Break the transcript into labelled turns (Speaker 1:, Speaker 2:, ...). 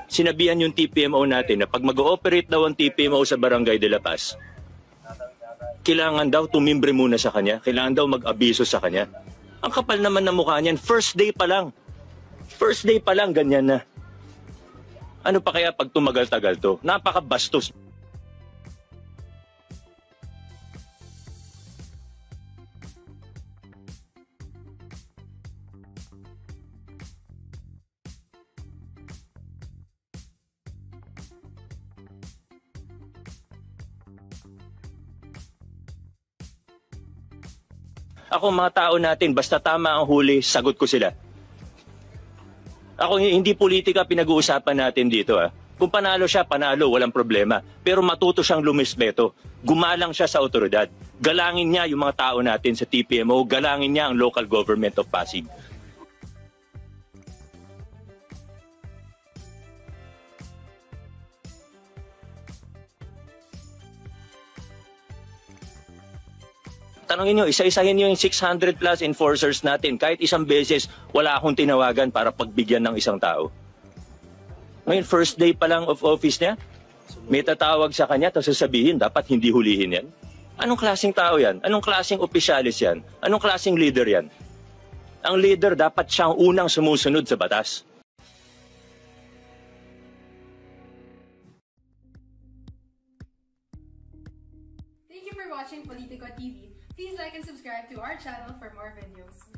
Speaker 1: sinabihan yung TPMO natin na pag mag-ooperate daw ang TPMO sa Barangay de la Paz, kailangan daw tumimbre muna sa kanya, kailangan daw mag-abiso sa kanya. Ang kapal naman na mukha niyan, first day pa lang. First day pa lang, ganyan na. Ano pa kaya pag tumagal-tagal to? Napakabastos. Ako, mga tao natin, basta tama ang huli, sagot ko sila. Ako, hindi politika pinag-uusapan natin dito. Kung panalo siya, panalo, walang problema. Pero matuto siyang lumispeto. Gumalang siya sa otoridad. Galangin niya yung mga tao natin sa TPMO, galangin niya ang local government of Pasig. Tanongin nyo, isa-isahin nyo yung 600 plus enforcers natin. Kahit isang beses, wala akong tinawagan para pagbigyan ng isang tao. Ngayon, first day pa lang of office niya, may tatawag sa kanya, tapos sasabihin, dapat hindi hulihin yan. Anong klaseng tao yan? Anong klaseng opisyalis yan? Anong klaseng leader yan? Ang leader, dapat siyang unang sumusunod sa batas.
Speaker 2: Thank you for watching Politico TV. Please like and subscribe to our channel for more videos.